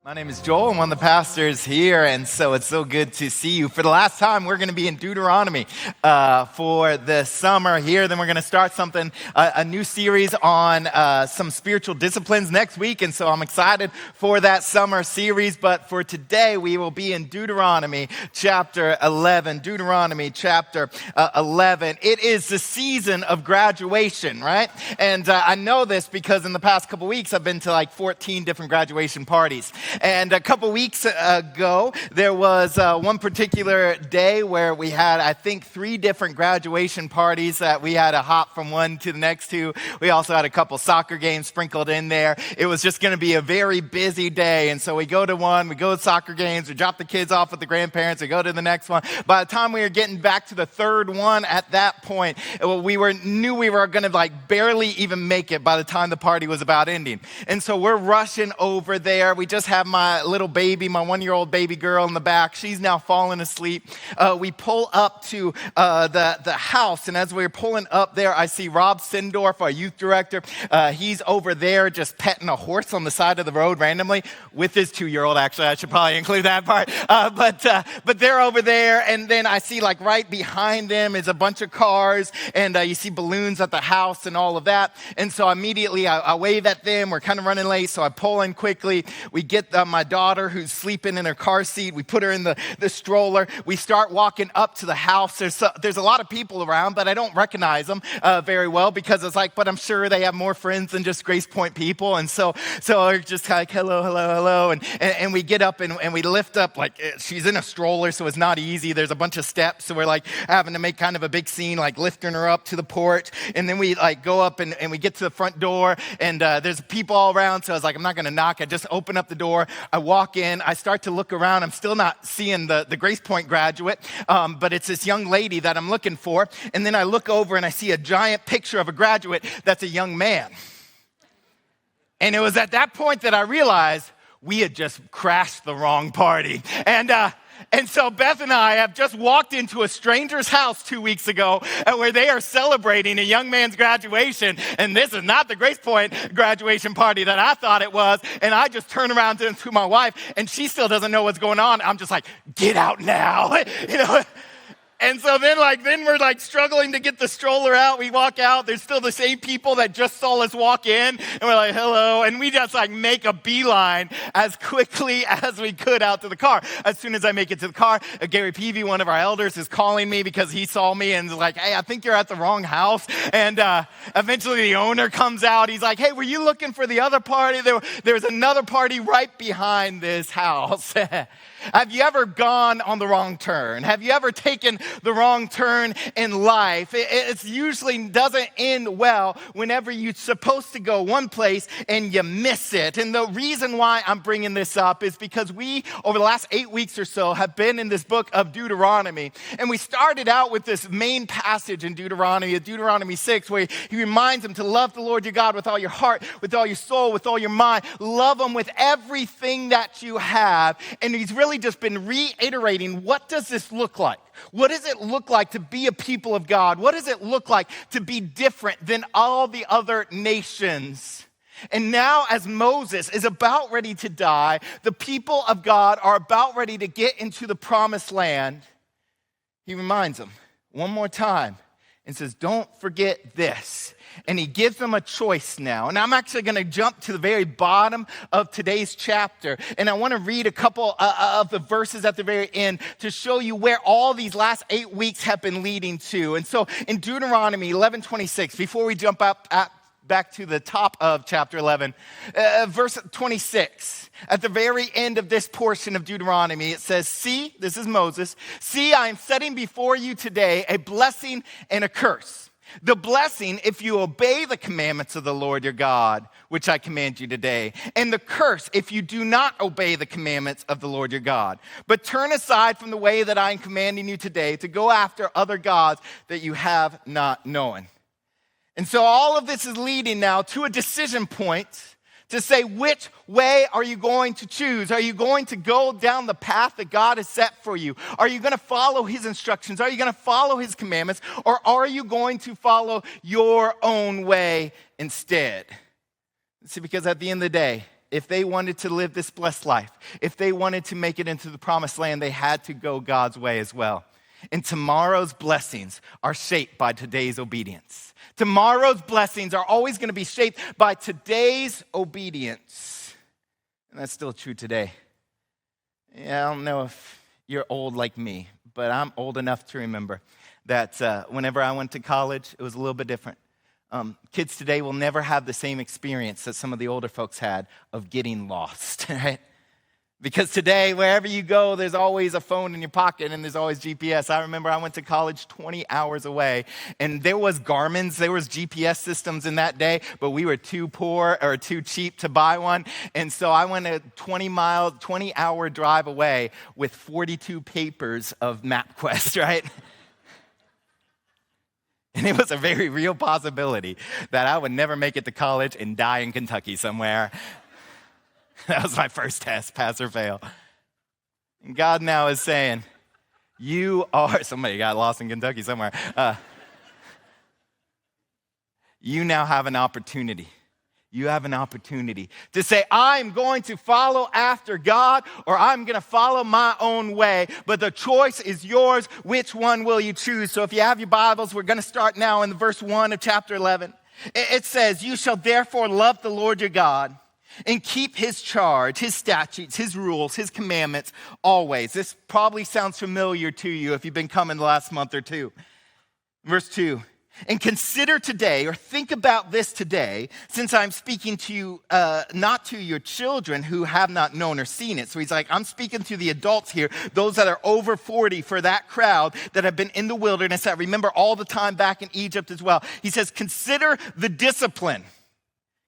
My name is Joel. I'm one of the pastors here, and so it's so good to see you. For the last time, we're going to be in Deuteronomy for the summer here. Then we're going to start a new series on some spiritual disciplines next week, and so I'm excited for that summer series. But for today, we will be in Deuteronomy chapter 11. Deuteronomy chapter 11. It is the season of graduation, right? And I know this because in the past couple weeks, I've been to like 14 different graduation parties. And a couple weeks ago, there was one particular day where we had, I think, 3 different graduation parties that we had to hop from one to the next to. We also had a couple soccer games sprinkled in there. It was just going to be a very busy day. And so we go to one, we go to soccer games, we drop the kids off with the grandparents, we go to the next one. By the time we were getting back to the third one at that point, we knew we were going to like barely even make it by the time the party was about ending. And so we're rushing over there. We just have my little baby, my 1-year-old baby girl in the back. She's now falling asleep. We pull up to the house, and as we're pulling up there, I see Rob Sindorf, our youth director. He's over there just petting a horse on the side of the road randomly with his 2-year-old. Actually, I should probably include that part. But they're over there, and then I see like right behind them is a bunch of cars, and you see balloons at the house and all of that. And so immediately I wave at them. We're kind of running late, so I pull in quickly. We get my daughter who's sleeping in her car seat. We put her in the stroller. We start walking up to the house. There's a lot of people around, but I don't recognize them very well because it's like, but I'm sure they have more friends than just Grace Point people. And so we're just like, hello. And we get up and we lift up, like she's in a stroller, so it's not easy. There's a bunch of steps. So we're like having to make kind of a big scene, like lifting her up to the porch. And then we like go up and we get to the front door and there's people all around. So I was like, I'm not going to knock. I just open up the door. I walk in, I start to look around. I'm still not seeing the Grace Point graduate, but it's this young lady that I'm looking for. And then I look over and I see a giant picture of a graduate that's a young man. And it was at that point that I realized we had just crashed the wrong party. And so Beth and I have just walked into a stranger's house 2 weeks ago where they are celebrating a young man's graduation. And this is not the Grace Point graduation party that I thought it was. And I just turn around to my wife and she still doesn't know what's going on. I'm just like, get out now, And so then we're like struggling to get the stroller out. We walk out. There's still the same people that just saw us walk in. And we're like, hello. And we just like make a beeline as quickly as we could out to the car. As soon as I make it to the car, Gary Peavy, one of our elders, is calling me because he saw me and is like, hey, I think you're at the wrong house. And eventually the owner comes out. He's like, hey, were you looking for the other party? There's another party right behind this house. Have you ever gone on the wrong turn? Have you ever taken the wrong turn in life? It usually doesn't end well whenever you're supposed to go one place and you miss it. And the reason why I'm bringing this up is because we, over the last 8 weeks or so, have been in this book of Deuteronomy. And we started out with this main passage in Deuteronomy 6, where he reminds them to love the Lord your God with all your heart, with all your soul, with all your mind. Love him with everything that you have. And he's really just been reiterating, what does this look like? What does it look like to be a people of God? What does it look like to be different than all the other nations? And now as Moses is about ready to die, the people of God are about ready to get into the promised land. He reminds them one more time and says, don't forget this. And he gives them a choice now. And I'm actually going to jump to the very bottom of today's chapter. And I want to read a couple of the verses at the very end to show you where all these last 8 weeks have been leading to. And so in Deuteronomy 11:26, before we jump back to the top of chapter 11, verse 26, at the very end of this portion of Deuteronomy, it says, see, this is Moses, see, I am setting before you today a blessing and a curse. The blessing, if you obey the commandments of the Lord your God, which I command you today. And the curse, if you do not obey the commandments of the Lord your God, but turn aside from the way that I am commanding you today to go after other gods that you have not known. And so all of this is leading now to a decision point to say, which way are you going to choose? Are you going to go down the path that God has set for you? Are you going to follow his instructions? Are you going to follow his commandments? Or are you going to follow your own way instead? See, because at the end of the day, if they wanted to live this blessed life, if they wanted to make it into the promised land, they had to go God's way as well. And tomorrow's blessings are shaped by today's obedience. Tomorrow's blessings are always going to be shaped by today's obedience. And that's still true today. Yeah, I don't know if you're old like me, but I'm old enough to remember that whenever I went to college, it was a little bit different. Kids today will never have the same experience that some of the older folks had of getting lost, right? Because today, wherever you go, there's always a phone in your pocket and there's always GPS. I remember I went to college 20 hours away, and there was Garmin's, there was GPS systems in that day, but we were too poor or too cheap to buy one. And so I went a 20-hour drive away with 42 papers of MapQuest, right? And it was a very real possibility that I would never make it to college and die in Kentucky somewhere. That was my first test, pass or fail. And God now is saying, somebody got lost in Kentucky somewhere. You now have an opportunity. You have an opportunity to say, I'm going to follow after God, or I'm going to follow my own way. But the choice is yours. Which one will you choose? So if you have your Bibles, we're going to start now in verse 1 of chapter 11. It says, you shall therefore love the Lord your God and keep his charge, his statutes, his rules, his commandments always. This probably sounds familiar to you if you've been coming the last month or two. Verse 2. And consider today, or think about this today, since I'm speaking to you, not to your children who have not known or seen it. So he's like, I'm speaking to the adults here, those that are over 40, for that crowd that have been in the wilderness, that remember all the time back in Egypt as well. He says, consider the discipline.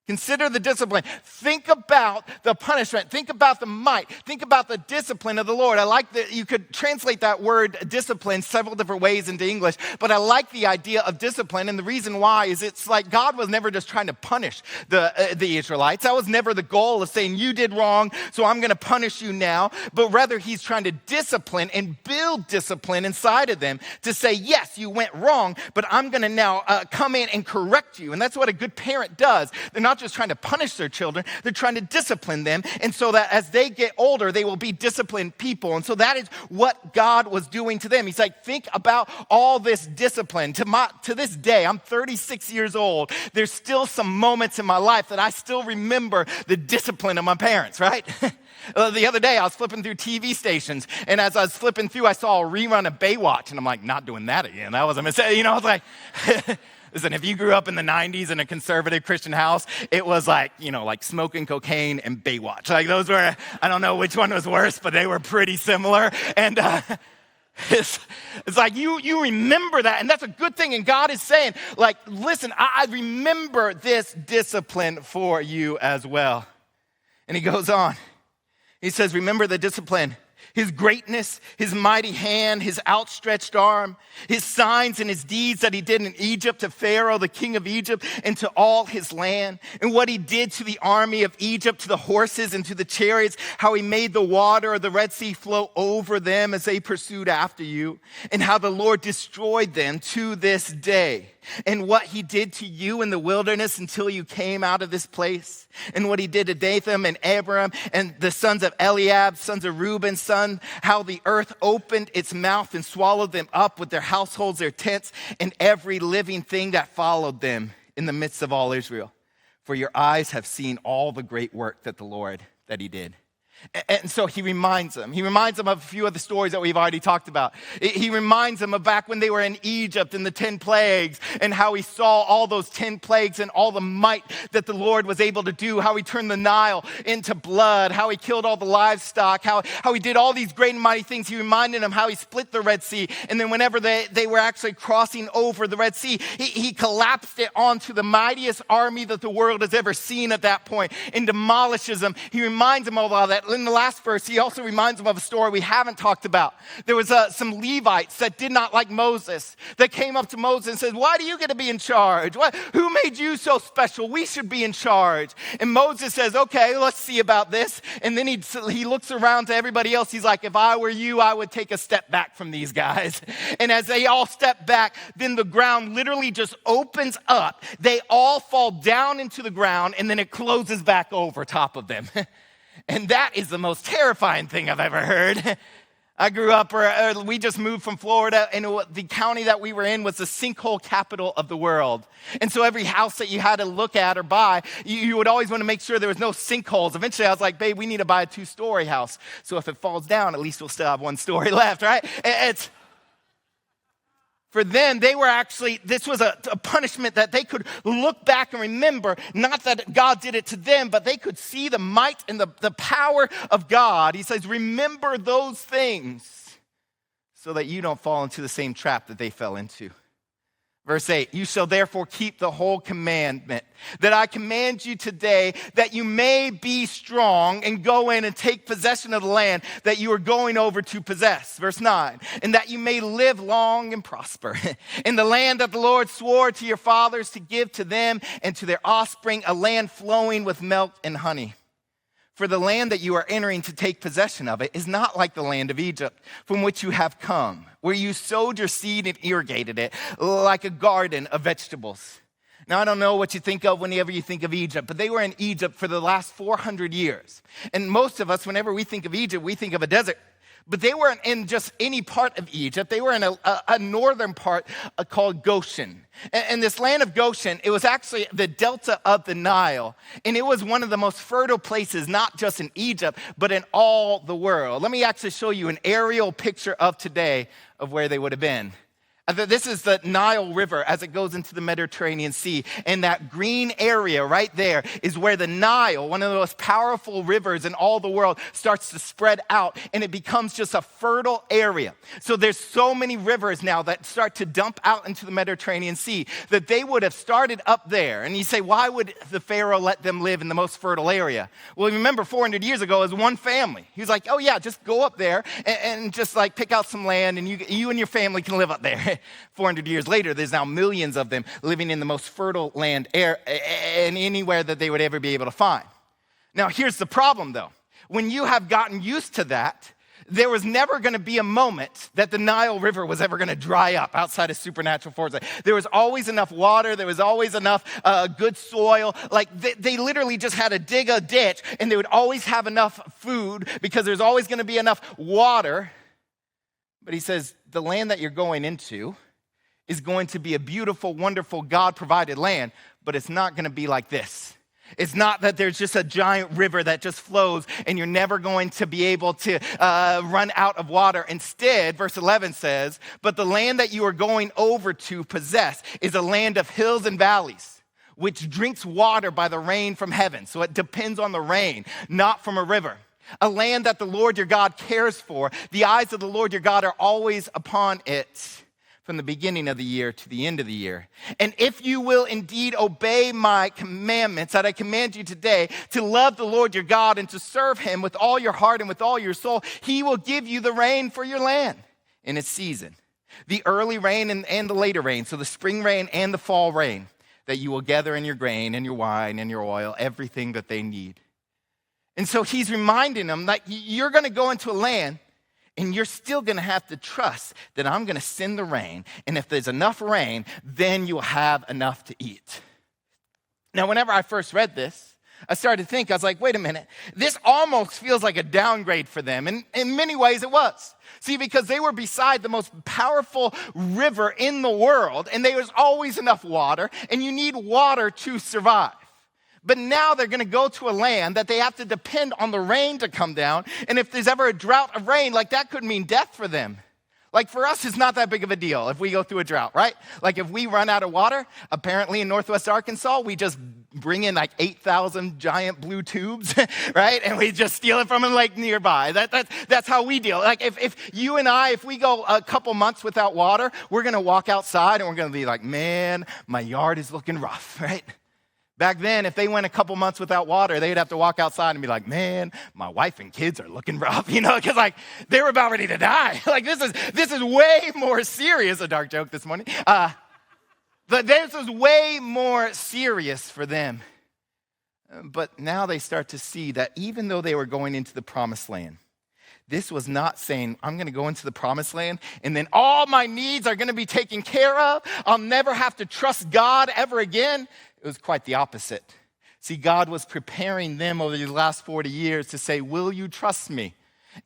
Consider the discipline. Think about the punishment. Think about the might. Think about the discipline of the Lord. I like that you could translate that word discipline several different ways into English, but I like the idea of discipline, and the reason why is it's like God was never just trying to punish the Israelites. That was never the goal of saying, you did wrong, so I'm going to punish you now, but rather he's trying to discipline and build discipline inside of them to say, yes, you went wrong, but I'm going to now come in and correct you, and that's what a good parent does. They're not just trying to punish their children, they're trying to discipline them, and so that as they get older, they will be disciplined people. And so that is what God was doing to them. He's like, think about all this discipline. To this day, I'm 36 years old. There's still some moments in my life that I still remember the discipline of my parents, right? The other day, I was flipping through TV stations, and as I was flipping through, I saw a rerun of Baywatch, and I'm like, not doing that again. That was a mistake. I was like... Listen, if you grew up in the 90s in a conservative Christian house, it was like, like smoking cocaine and Baywatch. Like those were, I don't know which one was worse, but they were pretty similar. And it's like you remember that, and that's a good thing. And God is saying, like, listen, I remember this discipline for you as well. And he goes on. He says, remember the discipline. His greatness, his mighty hand, his outstretched arm, his signs and his deeds that he did in Egypt to Pharaoh, the king of Egypt, and to all his land, and what he did to the army of Egypt, to the horses and to the chariots, how he made the water of the Red Sea flow over them as they pursued after you, and how the Lord destroyed them to this day, and what he did to you in the wilderness until you came out of this place, and what he did to Dathan and Abiram and the sons of Eliab, sons of Reuben, how the earth opened its mouth and swallowed them up with their households, their tents, and every living thing that followed them in the midst of all Israel. For your eyes have seen all the great work that he did. And so he reminds them. He reminds them of a few of the stories that we've already talked about. He reminds them of back when they were in Egypt and the 10 plagues and how he saw all those 10 plagues and all the might that the Lord was able to do, how he turned the Nile into blood, how he killed all the livestock, how he did all these great and mighty things. He reminded them how he split the Red Sea. And then whenever they were actually crossing over the Red Sea, he collapsed it onto the mightiest army that the world has ever seen at that point and demolishes them. He reminds them of all that. in the last verse, he also reminds them of a story we haven't talked about. There was some Levites that did not like Moses that came up to Moses and said, why do you get to be in charge? Who made you so special? We should be in charge. And Moses says, okay, let's see about this. And then he looks around to everybody else. He's like, if I were you, I would take a step back from these guys. And as they all step back, then the ground literally just opens up. They all fall down into the ground, and then it closes back over top of them. And that is the most terrifying thing I've ever heard. I grew up, we just moved from Florida, and the county that we were in was the sinkhole capital of the world. And so every house that you had to look at or buy, you would always want to make sure there was no sinkholes. Eventually, I was like, babe, we need to buy a 2-story house. So if it falls down, at least we'll still have 1 story left, right? For them, this was a punishment that they could look back and remember, not that God did it to them, but they could see the might and the power of God. He says, remember those things so that you don't fall into the same trap that they fell into. Verse 8, you shall therefore keep the whole commandment that I command you today, that you may be strong and go in and take possession of the land that you are going over to possess. Verse 9, and that you may live long and prosper in the land that the Lord swore to your fathers to give to them and to their offspring, a land flowing with milk and honey. For the land that you are entering to take possession of it is not like the land of Egypt, from which you have come, where you sowed your seed and irrigated it, like a garden of vegetables. Now, I don't know what you think of whenever you think of Egypt, but they were in Egypt for the last 400 years. And most of us, whenever we think of Egypt, we think of a desert. But they weren't in just any part of Egypt. They were in a northern part called Goshen. And this land of Goshen, it was actually the delta of the Nile. And it was one of the most fertile places, not just in Egypt, but in all the world. Let me actually show you an aerial picture of today of where they would have been. This is the Nile River as it goes into the Mediterranean Sea. And that green area right there is where the Nile, one of the most powerful rivers in all the world, starts to spread out. And it becomes just a fertile area. So there's so many rivers now that start to dump out into the Mediterranean Sea that they would have started up there. And you say, why would the Pharaoh let them live in the most fertile area? Well, remember 400 years ago, it was one family. He was like, oh yeah, just go up there and just like pick out some land and you and your family can live up there. 400 years later, there's now millions of them living in the most fertile land and anywhere that they would ever be able to find. Now, here's the problem, though. When you have gotten used to that, there was never going to be a moment that the Nile River was ever going to dry up outside of supernatural forces. There was always enough water. There was always enough good soil. Like they literally just had to dig a ditch, and they would always have enough food because there's always going to be enough water. But he says, the land that you're going into is going to be a beautiful, wonderful, God-provided land, but it's not going to be like this. It's not that there's just a giant river that just flows and you're never going to be able to run out of water. Instead, verse 11 says, but the land that you are going over to possess is a land of hills and valleys, which drinks water by the rain from heaven. So it depends on the rain, not from a river. A land that the Lord your God cares for. The eyes of the Lord your God are always upon it, from the beginning of the year to the end of the year. And if you will indeed obey my commandments that I command you today, to love the Lord your God and to serve him with all your heart and with all your soul, he will give you the rain for your land in its season, the early rain and the later rain, so the spring rain and the fall rain, that you will gather in your grain and your wine and your oil, everything that they need. And so he's reminding them that you're going to go into a land and you're still going to have to trust that I'm going to send the rain. And if there's enough rain, then you'll have enough to eat. Now, whenever I first read this, I started to think, I was like, wait a minute, this almost feels like a downgrade for them. And in many ways it was. See, because they were beside the most powerful river in the world, and there was always enough water, and you need water to survive. But now they're going to go to a land that they have to depend on the rain to come down. And if there's ever a drought of rain, like that could mean death for them. Like for us, it's not that big of a deal if we go through a drought, right? Like if we run out of water, apparently in Northwest Arkansas, we just bring in like 8,000 giant blue tubes, right? And we just steal it from a lake nearby. That's how we deal. Like if you and I, if we go a couple months without water, we're going to walk outside and we're going to be like, man, my yard is looking rough, right? Back then, if they went a couple months without water, they'd have to walk outside and be like, man, my wife and kids are looking rough, because like they were about ready to die. Like this is way more serious, a dark joke this morning. But this is way more serious for them. But now they start to see that even though they were going into the promised land, this was not saying, I'm going to go into the promised land and then all my needs are going to be taken care of. I'll never have to trust God ever again. It was quite the opposite. See, God was preparing them over these last 40 years to say, will you trust me?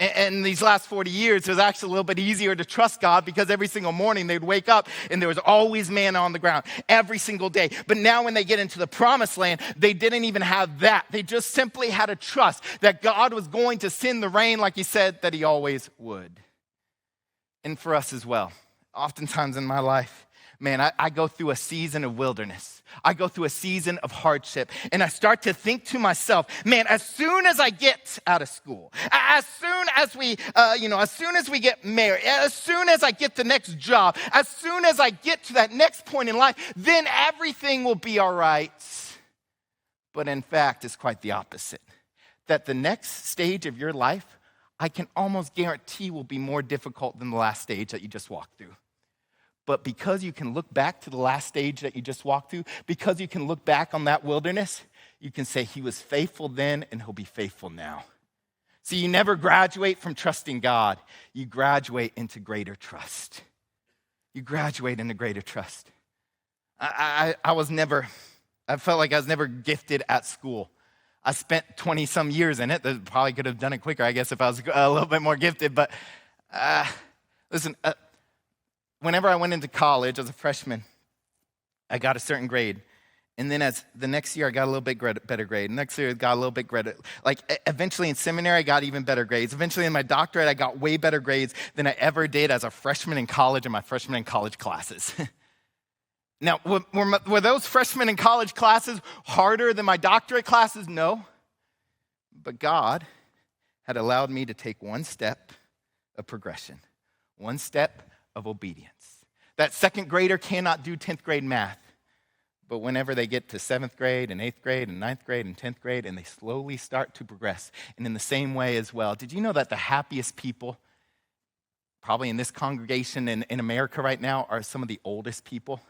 And these last 40 years, it was actually a little bit easier to trust God because every single morning they'd wake up and there was always manna on the ground every single day. But now when they get into the promised land, they didn't even have that. They just simply had to trust that God was going to send the rain like he said that he always would. And for us as well, oftentimes in my life, man, I go through a season of wilderness. I go through a season of hardship. And I start to think to myself, man, as soon as I get out of school, as soon as we get married, as soon as I get the next job, as soon as I get to that next point in life, then everything will be all right. But in fact, it's quite the opposite. That the next stage of your life, I can almost guarantee will be more difficult than the last stage that you just walked through. But because you can look back to the last stage that you just walked through, because you can look back on that wilderness, you can say he was faithful then and he'll be faithful now. See, you never graduate from trusting God. You graduate into greater trust. You graduate into greater trust. I felt like I was never gifted at school. I spent 20 some years in it. Probably could have done it quicker, I guess, if I was a little bit more gifted. But listen, whenever I went into college as a freshman, I got a certain grade. And then as the next year, I got a little bit better grade. Next year, I got a little bit better. Like eventually in seminary, I got even better grades. Eventually in my doctorate, I got way better grades than I ever did as a freshman in college in my freshman in college classes. Now, were those freshman in college classes harder than my doctorate classes? No. But God had allowed me to take one step of progression, one step of obedience. That second grader cannot do 10th grade math, but whenever they get to 7th grade and 8th grade and 9th grade and 10th grade, and they slowly start to progress, and in the same way as well, did you know that the happiest people, probably in this congregation in America right now, are some of the oldest people?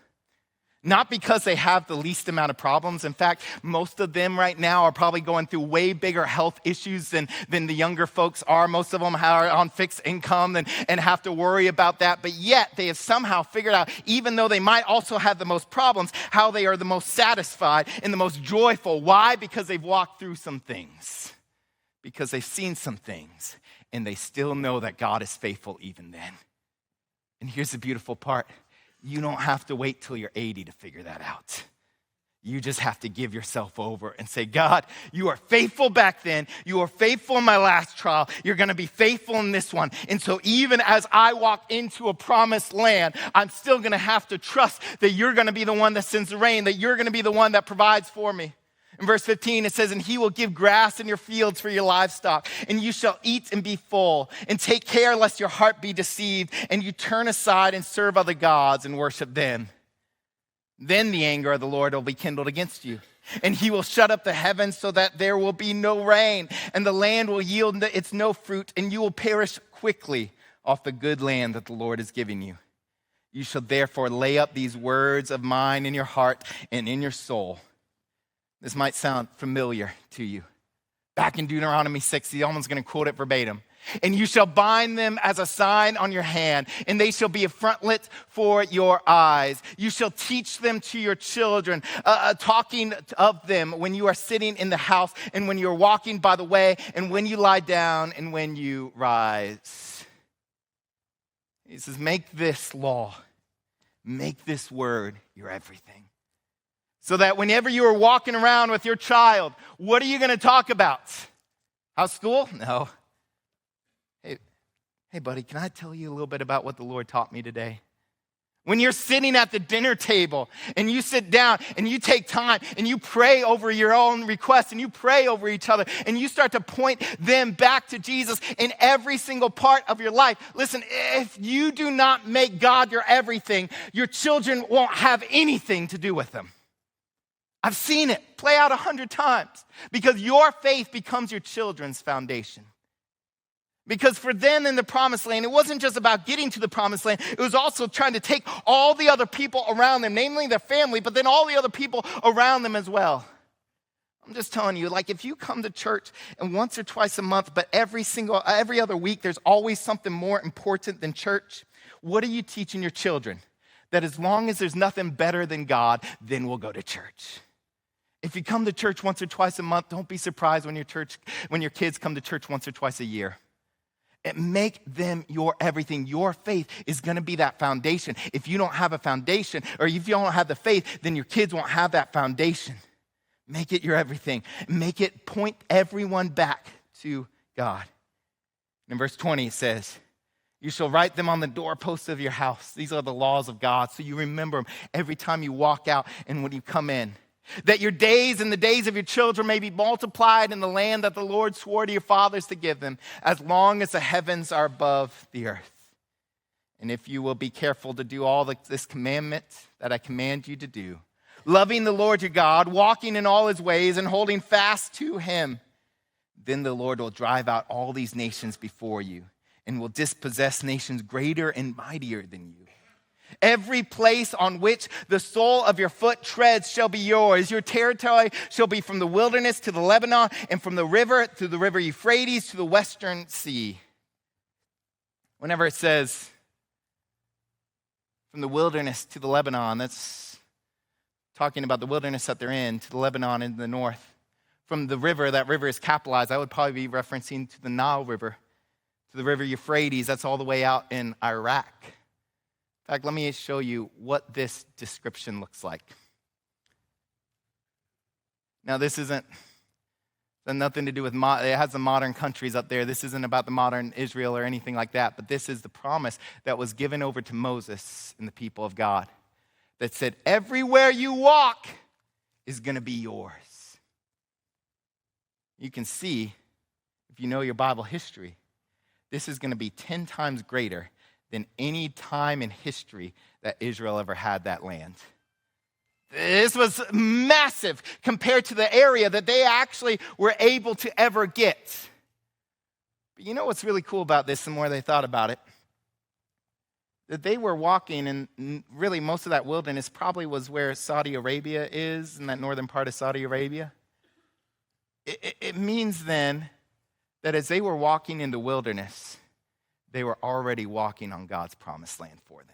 Not because they have the least amount of problems. In fact, most of them right now are probably going through way bigger health issues than the younger folks are. Most of them are on fixed income and have to worry about that. But yet they have somehow figured out, even though they might also have the most problems, how they are the most satisfied and the most joyful. Why? Because they've walked through some things. Because they've seen some things. And they still know that God is faithful even then. And here's the beautiful part. You don't have to wait till you're 80 to figure that out. You just have to give yourself over and say, God, you are faithful back then. You are faithful in my last trial. You're going to be faithful in this one. And so even as I walk into a promised land, I'm still going to have to trust that you're going to be the one that sends the rain, that you're going to be the one that provides for me. In verse 15, it says, and he will give grass in your fields for your livestock, and you shall eat and be full, and take care lest your heart be deceived, and you turn aside and serve other gods and worship them. Then the anger of the Lord will be kindled against you, and he will shut up the heavens so that there will be no rain, and the land will yield its no fruit, and you will perish quickly off the good land that the Lord is giving you. You shall therefore lay up these words of mine in your heart and in your soul. This might sound familiar to you. Back in Deuteronomy 6, he's almost going to quote it verbatim. And you shall bind them as a sign on your hand, and they shall be a frontlet for your eyes. You shall teach them to your children, talking of them when you are sitting in the house, and when you are walking by the way, and when you lie down, and when you rise. He says, make this law, make this word your everything. So that whenever you are walking around with your child, what are you going to talk about? How's school? No. Hey, buddy, can I tell you a little bit about what the Lord taught me today? When you're sitting at the dinner table and you sit down and you take time and you pray over your own requests and you pray over each other and you start to point them back to Jesus in every single part of your life. Listen, if you do not make God your everything, your children won't have anything to do with them. I've seen it play out 100 times because your faith becomes your children's foundation. Because for them in the promised land, it wasn't just about getting to the promised land. It was also trying to take all the other people around them, namely their family, but then all the other people around them as well. I'm just telling you, like if you come to church and once or twice a month, but every other week, there's always something more important than church. What are you teaching your children? That as long as there's nothing better than God, then we'll go to church. If you come to church once or twice a month, don't be surprised when your kids come to church once or twice a year. Make them your everything. Your faith is going to be that foundation. If you don't have a foundation, or if you don't have the faith, then your kids won't have that foundation. Make it your everything. Make it point everyone back to God. In verse 20 it says, you shall write them on the doorposts of your house. These are the laws of God, so you remember them every time you walk out and when you come in. That your days and the days of your children may be multiplied in the land that the Lord swore to your fathers to give them, as long as the heavens are above the earth. And if you will be careful to do all this commandment that I command you to do, loving the Lord your God, walking in all his ways, and holding fast to him, then the Lord will drive out all these nations before you, and will dispossess nations greater and mightier than you. Every place on which the sole of your foot treads shall be yours. Your territory shall be from the wilderness to the Lebanon, and from the river to the river Euphrates to the western sea. Whenever it says from the wilderness to the Lebanon, that's talking about the wilderness that they're in, to the Lebanon in the north. From the river, that river is capitalized. I would probably be referencing to the Nile River, to the river Euphrates. That's all the way out in Iraq. In fact, let me show you what this description looks like. Now, this has nothing to do with, it has the modern countries up there. This isn't about the modern Israel or anything like that, but this is the promise that was given over to Moses and the people of God that said, everywhere you walk is going to be yours. You can see, if you know your Bible history, this is going to be 10 times greater than any time in history that Israel ever had that land. This was massive compared to the area that they actually were able to ever get. But you know what's really cool about this, the more they thought about it? That they were walking, and really most of that wilderness probably was where Saudi Arabia is, in that northern part of Saudi Arabia. It means then that as they were walking in the wilderness, they were already walking on God's promised land for them.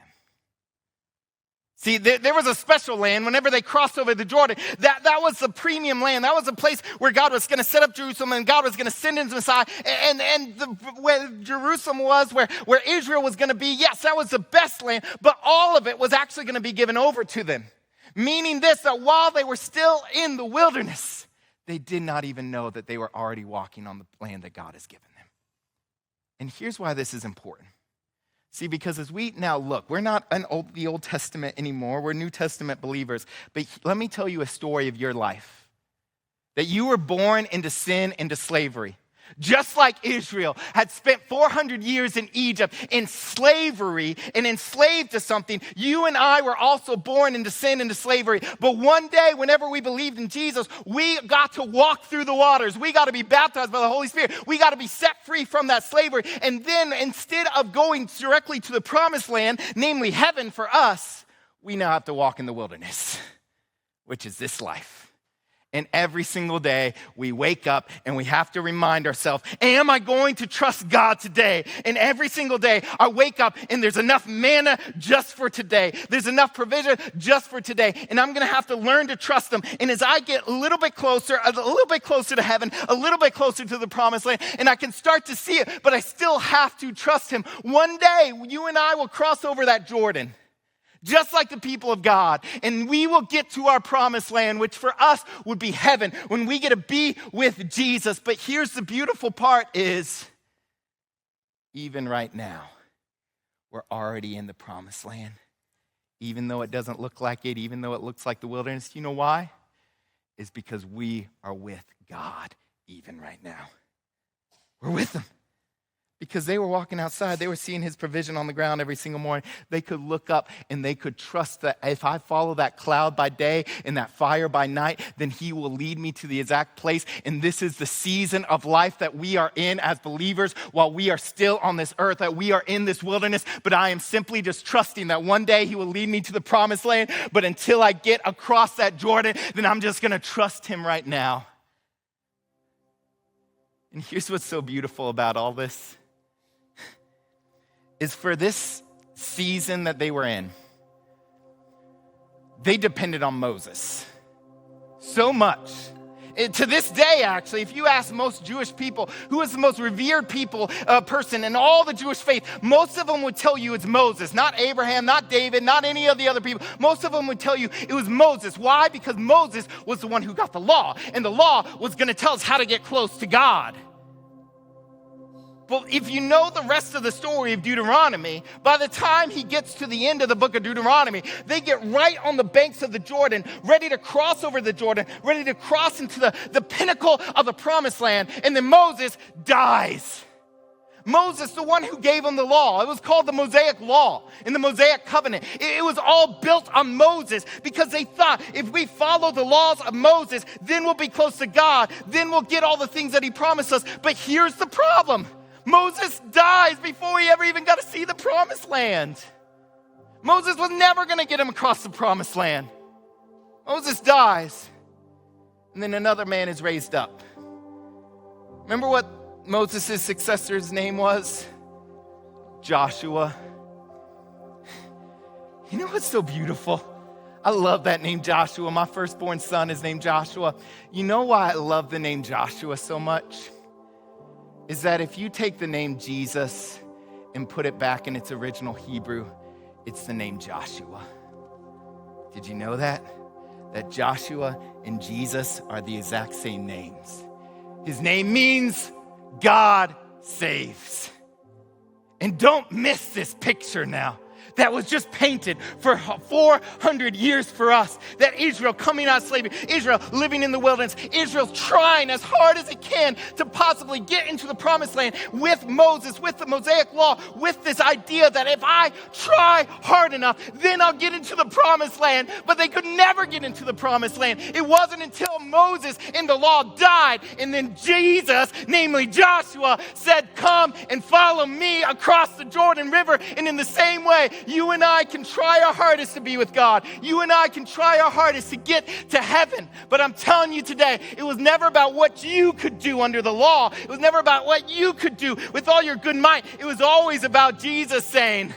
See, there was a special land whenever they crossed over the Jordan. That was the premium land. That was the place where God was going to set up Jerusalem, and God was going to send his Messiah. Where Jerusalem was, where Israel was going to be, yes, that was the best land, but all of it was actually going to be given over to them. Meaning this, that while they were still in the wilderness, they did not even know that they were already walking on the land that God has given them. And here's why this is important. See, because as we now look, we're not the Old Testament anymore. We're New Testament believers. But let me tell you a story of your life. That you were born into sin, into slavery. Just like Israel had spent 400 years in Egypt in slavery and enslaved to something, you and I were also born into sin, into slavery. But one day, whenever we believed in Jesus, we got to walk through the waters. We got to be baptized by the Holy Spirit. We got to be set free from that slavery. And then instead of going directly to the promised land, namely heaven for us, we now have to walk in the wilderness, which is this life. And every single day we wake up and we have to remind ourselves, am I going to trust God today? And every single day I wake up and there's enough manna just for today. There's enough provision just for today. And I'm going to have to learn to trust him. And as I get a little bit closer to heaven, a little bit closer to the promised land, and I can start to see it, but I still have to trust him. One day you and I will cross over that Jordan. Just like the people of God. And we will get to our promised land, which for us would be heaven, when we get to be with Jesus. But here's the beautiful part is, even right now, we're already in the promised land. Even though it doesn't look like it, even though it looks like the wilderness. You know why? It's because we are with God even right now. We're with him. because they were walking outside. They were seeing his provision on the ground every single morning. They could look up and they could trust that if I follow that cloud by day and that fire by night, then he will lead me to the exact place. And this is the season of life that we are in as believers while we are still on this earth, that we are in this wilderness. But I am simply just trusting that one day he will lead me to the promised land. But until I get across that Jordan, then I'm just going to trust him right now. And here's what's so beautiful about all this, is for this season that they were in, they depended on Moses so much. To this day, actually, if you ask most Jewish people, who is the most revered person in all the Jewish faith, most of them would tell you it's Moses, not Abraham, not David, not any of the other people. Most of them would tell you it was Moses. Why? Because Moses was the one who got the law, and the law was going to tell us how to get close to God. Well, if you know the rest of the story of Deuteronomy, by the time he gets to the end of the book of Deuteronomy, they get right on the banks of the Jordan, ready to cross over the Jordan, ready to cross into the pinnacle of the promised land. And then Moses dies. Moses, the one who gave them the law. It was called the Mosaic Law and the Mosaic Covenant. It was all built on Moses because they thought if we follow the laws of Moses, then we'll be close to God. Then we'll get all the things that he promised us. But here's the problem. Moses dies before he ever even got to see the promised land. Moses was never going to get him across the promised land. Moses dies, and then another man is raised up. Remember what Moses' successor's name was? Joshua. You know what's so beautiful? I love that name Joshua. My firstborn son is named Joshua. You know why I love the name Joshua so much? Is that if you take the name Jesus and put it back in its original Hebrew, it's the name Joshua. Did you know that? That Joshua and Jesus are the exact same names. His name means God saves. And don't miss this picture now. That was just painted for 400 years for us. That Israel coming out of slavery, Israel living in the wilderness, Israel's trying as hard as it can to possibly get into the promised land with Moses, with the Mosaic Law, with this idea that if I try hard enough, then I'll get into the promised land. But they could never get into the promised land. It wasn't until Moses in the law died and then Jesus, namely Joshua, said, come and follow me across the Jordan River. And in the same way, you and I can try our hardest to be with God. You and I can try our hardest to get to heaven. But I'm telling you today, it was never about what you could do under the law. It was never about what you could do with all your good might. It was always about Jesus saying,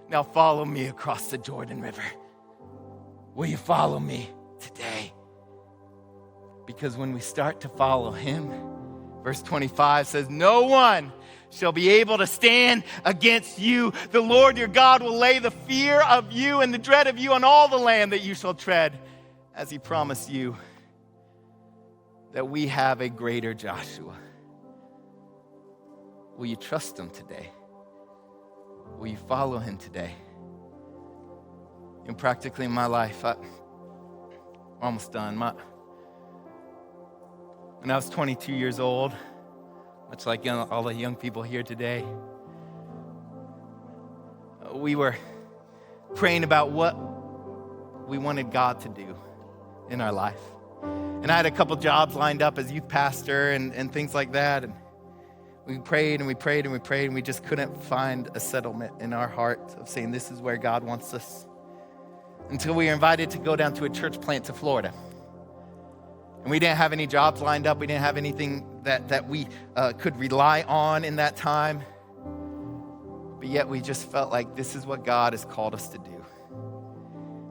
now follow me across the Jordan River. Will you follow me today? Because when we start to follow him, verse 25 says, no one shall be able to stand against you. The Lord your God will lay the fear of you and the dread of you on all the land that you shall tread, as he promised you that we have a greater Joshua. Will you trust him today? Will you follow him today? And practically in my life, we're almost done. When I was 22 years old, much like all the young people here today, we were praying about what we wanted God to do in our life. And I had a couple jobs lined up as youth pastor and things like that. And we prayed and we prayed and we prayed, and we just couldn't find a settlement in our heart of saying this is where God wants us. Until we were invited to go down to a church plant to Florida. And we didn't have any jobs lined up. We didn't have anything that we could rely on in that time. But yet we just felt like this is what God has called us to do.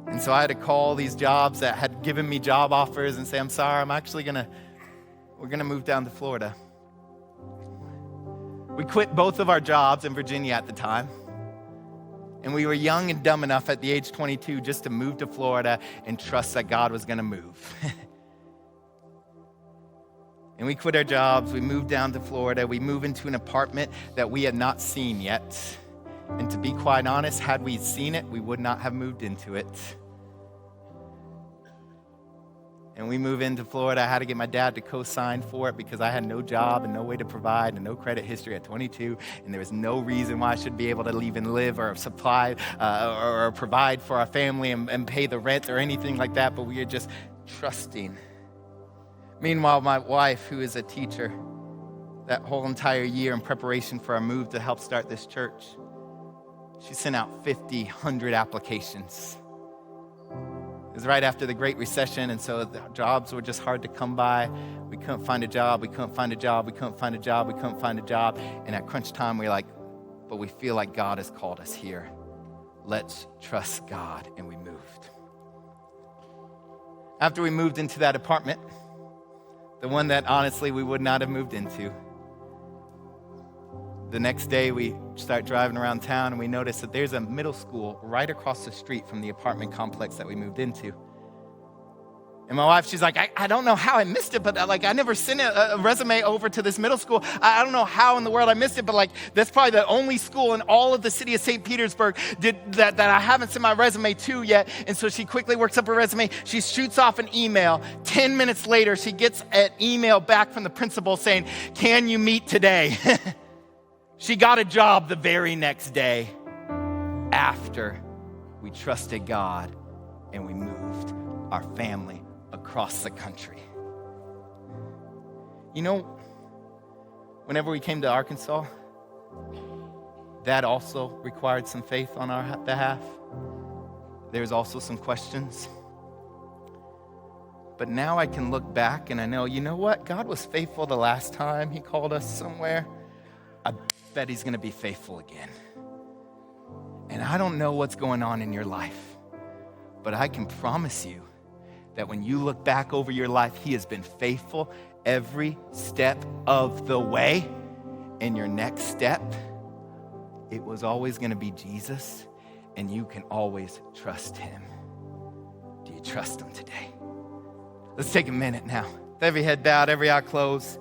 And so I had to call these jobs that had given me job offers and say, I'm sorry, we're gonna move down to Florida. We quit both of our jobs in Virginia at the time. And we were young and dumb enough at the age 22 just to move to Florida and trust that God was gonna move. And we quit our jobs, we moved down to Florida, we moved into an apartment that we had not seen yet. And to be quite honest, had we seen it, we would not have moved into it. And we moved into Florida. I had to get my dad to co-sign for it because I had no job and no way to provide and no credit history at 22. And there was no reason why I should be able to even live or supply or provide for our family and pay the rent or anything like that. But we were just trusting. Meanwhile, my wife, who is a teacher, that whole entire year in preparation for our move to help start this church, she sent out 100 applications. It was right after the Great Recession, and so the jobs were just hard to come by. We couldn't find a job, we couldn't find a job, we couldn't find a job, we couldn't find a job. And at crunch time, we were like, but we feel like God has called us here. Let's trust God, and we moved. After we moved into that apartment, the one that honestly we would not have moved into, the next day we start driving around town and we notice that there's a middle school right across the street from the apartment complex that we moved into. And my wife, she's like, I don't know how I missed it, but I never sent a resume over to this middle school. I don't know how in the world I missed it, but that's probably the only school in all of the city of St. Petersburg that I haven't sent my resume to yet. And so she quickly works up her resume. She shoots off an email. 10 minutes later, she gets an email back from the principal saying, can you meet today? She got a job the very next day after we trusted God and we moved our family across the country. You know, whenever we came to Arkansas, that also required some faith on our behalf. There's also some questions. But now I can look back and I know, you know what? God was faithful the last time he called us somewhere. I bet he's going to be faithful again. And I don't know what's going on in your life, but I can promise you that when you look back over your life, he has been faithful every step of the way. And your next step, it was always going to be Jesus, and you can always trust him. Do you trust him today? Let's take a minute now. With every head bowed, every eye closed.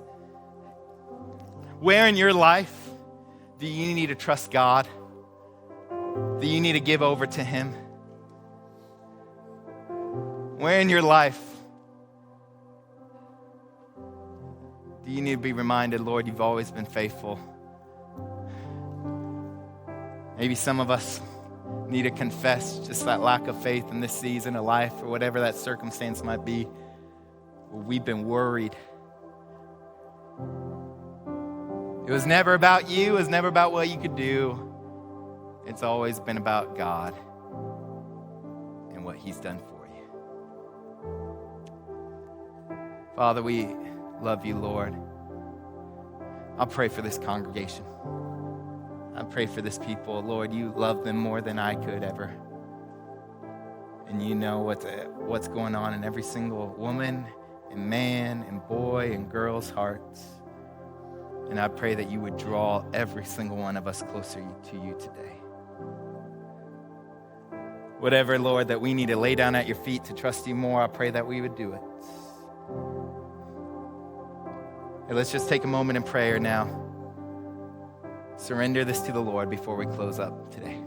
Where in your life do you need to trust God? Do you need to give over to him? Where in your life do you need to be reminded, Lord, you've always been faithful? Maybe some of us need to confess just that lack of faith in this season of life or whatever that circumstance might be. We've been worried. It was never about you. It was never about what you could do. It's always been about God and what he's done for you. Father, we love you, Lord. I'll pray for this congregation. I pray for this people. Lord, you love them more than I could ever. And you know what's going on in every single woman and man and boy and girl's hearts. And I pray that you would draw every single one of us closer to you today. Whatever, Lord, that we need to lay down at your feet to trust you more, I pray that we would do it. Hey, let's just take a moment in prayer now. Surrender this to the Lord before we close up today.